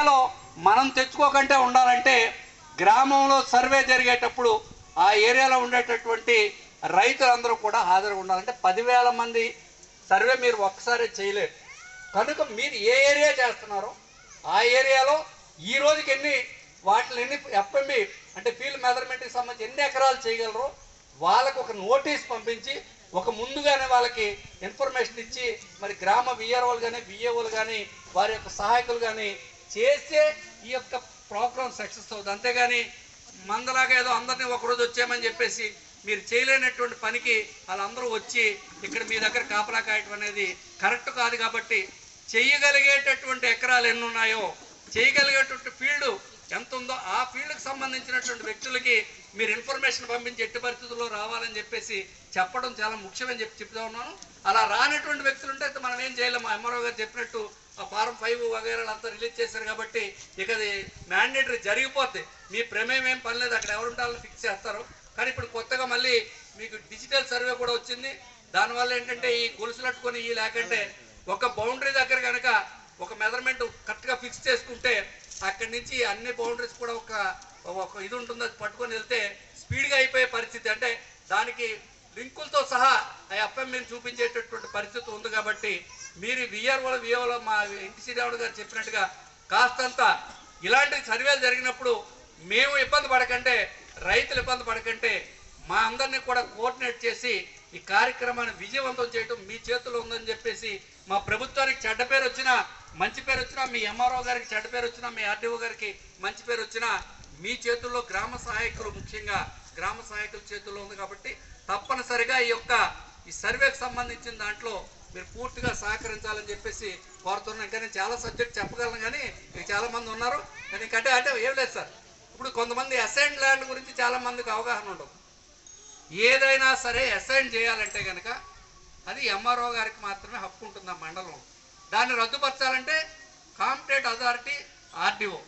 ఏరియాలో మనం తెచ్చుకోకంటే ఉండాలంటే గ్రామంలో సర్వే జరిగేటప్పుడు ఆ ఏరియాలో ఉండేటటువంటి రైతులందరూ కూడా హాజరుగా ఉండాలంటే 10,000 మంది సర్వే మీరు ఒక్కసారి చేయలేరు. కనుక మీరు ఏ ఏరియా చేస్తున్నారో ఆ ఏరియాలో ఈ రోజుకి ఎన్ని ఎఫ్ఎంబి అంటే ఫీల్డ్ మెజర్మెంట్కి సంబంధించి ఎన్ని ఎకరాలు చేయగలరో వాళ్ళకు ఒక నోటీస్ పంపించి ఒక ముందుగానే వాళ్ళకి ఇన్ఫర్మేషన్ ఇచ్చి మరి గ్రామ విఆర్ఓలు కానీ విఏఓలు కానీ వారి యొక్క సహాయకులు కానీ చేస్తే ఈ యొక్క ప్రోగ్రామ్ సక్సెస్ అవుతుంది. అంతేగాని మందలాగా ఏదో అందరినీ ఒకరోజు వచ్చామని చెప్పేసి మీరు చేయలేనటువంటి పనికి వాళ్ళందరూ వచ్చి ఇక్కడ మీ దగ్గర కాపలా కాయటం అనేది కరెక్ట్ కాదు. కాబట్టి చేయగలిగేటటువంటి ఎకరాలు ఎన్ని ఉన్నాయో, చేయగలిగేటువంటి ఫీల్డ్ ఎంత ఉందో ఆ ఫీల్డ్కి సంబంధించినటువంటి వ్యక్తులకి మీరు ఇన్ఫర్మేషన్ పంపించి ఎట్టి పరిస్థితుల్లో రావాలని చెప్పేసి చెప్పడం చాలా ముఖ్యమని చెప్తా ఉన్నాను. అలా రానటువంటి వ్యక్తులు ఉంటే మనం ఏం చేయలేము. ఎంఆర్ఓ గారు చెప్పినట్టు ఆ ఫారం 5 వగైరాలు అంతా రిలీజ్ చేశారు కాబట్టి ఇక అది మ్యాండేటరీ జరిగిపోద్ది. మీ ప్రమేయం ఏం పని లేదు, అక్కడ ఎవరు ఉండాలని ఫిక్స్ చేస్తారు. కానీ ఇప్పుడు కొత్తగా మళ్ళీ మీకు డిజిటల్ సర్వే కూడా వచ్చింది. దానివల్ల ఏంటంటే ఈ గొలుసులట్టుకొని ఈ లేకంటే ఒక బౌండరీ దగ్గర కనుక ఒక మెజర్మెంట్ కరెక్ట్గా ఫిక్స్ చేసుకుంటే అక్కడి నుంచి అన్ని బౌండరీస్ కూడా ఒక ఇది ఉంటుంది, అది పట్టుకొని వెళ్తే స్పీడ్గా అయిపోయే పరిస్థితి. అంటే దానికి లింకులతో సహా ఆ ఎఫ్ఎంని చూపించేటటువంటి పరిస్థితి ఉంది. కాబట్టి మీరు విఆర్ఓలో మా ఇంటి శ్రీరాముడు గారు చెప్పినట్టుగా కాస్తంత ఇలాంటి సర్వేలు జరిగినప్పుడు మేము ఇబ్బంది పడకంటే, రైతులు ఇబ్బంది పడకంటే మా అందరినీ కూడా కోఆర్డినేట్ చేసి ఈ కార్యక్రమాన్ని విజయవంతం చేయడం మీ చేతిలో ఉందని చెప్పేసి మా ప్రభుత్వానికి చెడ్డ పేరు వచ్చినా మంచి పేరు వచ్చినా, మీ ఎంఆర్ఓ గారికి చెడ్డ పేరు వచ్చినా, మీ ఆర్డీఓ గారికి మంచి పేరు వచ్చినా మీ చేతుల్లో గ్రామ సహాయకులు, ముఖ్యంగా గ్రామ సహాయకుల చేతుల్లో ఉంది. కాబట్టి తప్పనిసరిగా ఈ సర్వేకి సంబంధించిన దాంట్లో మీరు పూర్తిగా సహకరించాలని చెప్పేసి కోరుతున్నాను. ఇంకా నేను చాలా సబ్జెక్ట్ చెప్పగలను కానీ మీకు చాలామంది ఉన్నారు. కానీ అంటే ఏం లేదు సార్, ఇప్పుడు కొంతమంది అసైన్ ల్యాండ్ గురించి చాలామందికి అవగాహన ఉండదు. ఏదైనా సరే అసైన్ చేయాలంటే కనుక అది ఎంఆర్ఓ గారికి మాత్రమే హక్కు ఉంటుంది ఆ మండలంలో. దాన్ని రద్దుపరచాలంటే కాంపిటెంట్ అథారిటీ ఆర్డీఓ.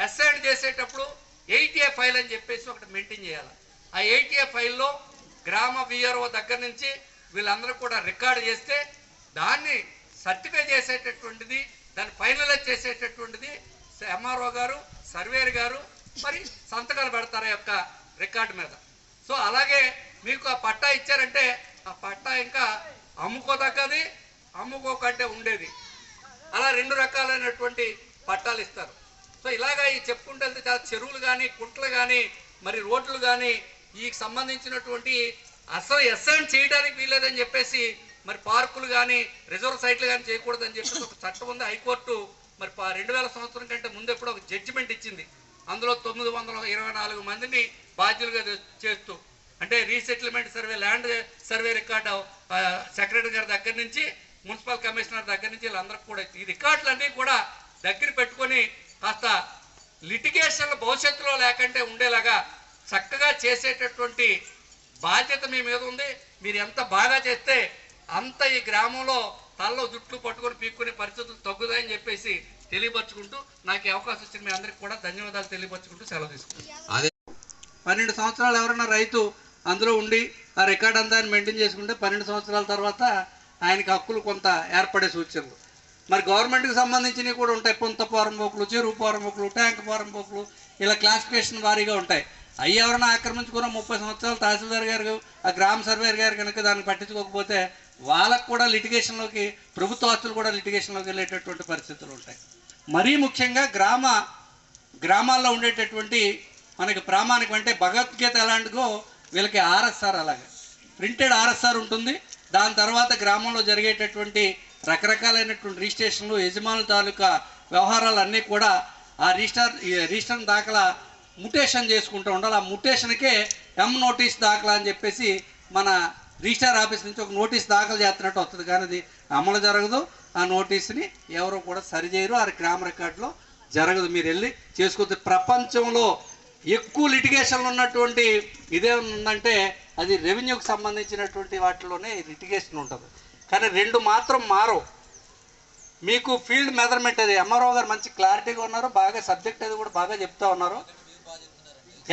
అసైన్ చేసేటప్పుడు 8A ఫైల్ అని చెప్పేసి ఒకటి మెయింటైన్ చేయాలి. ఆ 8A ఫైల్లో గ్రామ విఆర్ఓ దగ్గర నుంచి వీళ్ళందరూ కూడా రికార్డు చేస్తే దాన్ని సర్టిఫై చేసేటటువంటిది, దాన్ని ఫైనలైజ్ చేసేటటువంటిది ఎంఆర్ఓ గారు, సర్వేయర్ గారు మరి సంతకాలు పెడతారు యొక్క రికార్డు మీద. సో అలాగే మీకు ఆ పట్టా ఇచ్చారంటే ఆ పట్టా ఇంకా అమ్ముకోదగ్గది, అమ్ముకోకంటే ఉండేది, అలా 2 రకాలైనటువంటి పట్టాలు ఇస్తారు. సో ఇలాగా ఈ చెప్పుకుంటూ వెళ్తే చాలా చెరువులు కానీ, కుంటలు కానీ, మరి రోడ్లు కానీ ఈ సంబంధించినటువంటి అసలు అసైన్ చేయడానికి వీలేదని చెప్పేసి మరి పార్కులు కానీ, రిజర్వ్ సైట్లు కానీ చేయకూడదని చెప్పేసి ఒక చట్టం ఉంది. హైకోర్టు మరి 2000 సంవత్సరం కంటే ముందు ఎప్పుడో ఒక జడ్జిమెంట్ ఇచ్చింది. అందులో 924 మందిని బాధ్యులుగా చేస్తూ, అంటే resettlement survey, land survey record secretary గారి దగ్గర నుంచి మున్సిపల్ కమిషనర్ దగ్గర నుంచి వీళ్ళందరికీ కూడా ఈ రికార్డులన్నీ కూడా దగ్గర పెట్టుకొని కాస్త లిటిగేషన్లు భవిష్యత్తులో లేకంటే ఉండేలాగా చక్కగా చేసేటటువంటి బాధ్యత మీ మీద ఉంది. మీరు ఎంత బాగా చేస్తే అంత ఈ గ్రామంలో తలలో జుట్లు పట్టుకొని పీక్కునే పరిస్థితులు తగ్గుతాయని చెప్పేసి తెలియపరుచుకుంటూ నాకు అవకాశం ఇచ్చిన మీ అందరికీ కూడా ధన్యవాదాలు తెలియపరుచుకుంటూ సెలవు తీసుకుంటాను. 12 సంవత్సరాలు ఎవరైనా రైతు అందులో ఉండి ఆ రికార్డ్ అంతా మెయింటైన్ చేసుకుంటే 12 సంవత్సరాల తర్వాత ఆయనకి హక్కులు కొంత ఏర్పడే సూచనలు మరి గవర్నమెంట్కి సంబంధించినవి కూడా ఉంటాయి. పొంత పోరంబోకులు, చెరువు పోరంబోకులు, ట్యాంక్ పోరంబోకులు, ఇలా క్లాసిఫికేషన్ వారీగా ఉంటాయి. అవి ఎవరైనా ఆక్రమించుకున్న 30 సంవత్సరాలు తహసీల్దార్ గారు, ఆ గ్రామ సర్వేయర్ గారు కనుక దాన్ని పట్టించుకోకపోతే వాళ్ళకు కూడా లిటిగేషన్లోకి, ప్రభుత్వ ఆస్తులు కూడా లిటిగేషన్లోకి వెళ్ళేటటువంటి పరిస్థితులు ఉంటాయి. మరీ ముఖ్యంగా గ్రామాల్లో ఉండేటటువంటి మనకి ప్రామాణికం అంటే భగవద్గీత ఎలాంటిదో వీళ్ళకి ఆర్ఎస్ఆర్, అలాగే ప్రింటెడ్ ఆర్ఎస్ఆర్ ఉంటుంది. దాని తర్వాత గ్రామంలో జరిగేటటువంటి రకరకాలైనటువంటి రిజిస్ట్రేషన్లు, యజమానుల తాలూకా వ్యవహారాలన్నీ కూడా ఆ రిజిస్టర్ దాఖలా ముటేషన్ చేసుకుంటూ ఉండాలి. ఆ ముటేషన్కే నోటీస్ దాఖలా అని చెప్పేసి మన రిజిస్టార్ ఆఫీస్ నుంచి ఒక నోటీస్ దాఖలు చేస్తున్నట్టు వస్తుంది. కానీ అది అమలు జరగదు. ఆ నోటీస్ని ఎవరో కూడా సరిచేయరు. ఆ గ్రామ రికార్డులో జరగదు. మీరు వెళ్ళి చేసుకోవచ్చు. ప్రపంచంలో ఎక్కువ లిటిగేషన్లు ఉన్నటువంటి ఇదే ఉందంటే అది రెవెన్యూకి సంబంధించినటువంటి వాటిలోనే లిటిగేషన్ ఉంటుంది. కానీ 2 మాత్రం మారవు. మీకు ఫీల్డ్ మెజర్మెంట్, అది ఎంఆర్ఓ గారు మంచి క్లారిటీగా ఉన్నారు, బాగా సబ్జెక్ట్ అది కూడా బాగా చెప్తా ఉన్నారు.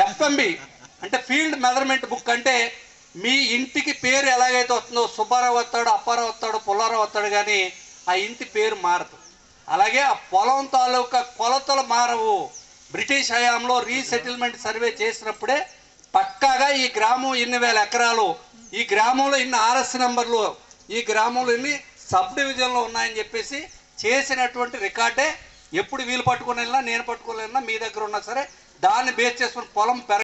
ఎఫ్ఎంబి అంటే ఫీల్డ్ మెజర్మెంట్ బుక్ అంటే మీ ఇంటికి పేరు ఎలాగైతే వస్తుందో, సుబ్బారావు వస్తాడు, అప్పారావు వస్తాడు, పుల్లారావు వస్తాడు, కానీ ఆ ఇంటి పేరు మారదు. అలాగే ఆ పొలం తాలూకా కొలతలు మారవు. బ్రిటిష్ హయాంలో రీసెటిల్మెంట్ సర్వే చేసినప్పుడే పక్కాగా ఈ గ్రామం ఇన్ని వేల ఎకరాలు, ఈ గ్రామంలో ఇన్ని ఆర్ఎస్ నెంబర్లు, ఈ గ్రామంలో ఇన్ని సబ్ డివిజన్లో ఉన్నాయని చెప్పేసి చేసినటువంటి రికార్డే. ఎప్పుడు వీలు పట్టుకుని వెళ్ళినా, నేను పట్టుకుని వెళ్ళినా, మీ దగ్గర ఉన్నా సరే దాన్ని బేస్ చేసుకుని పొలం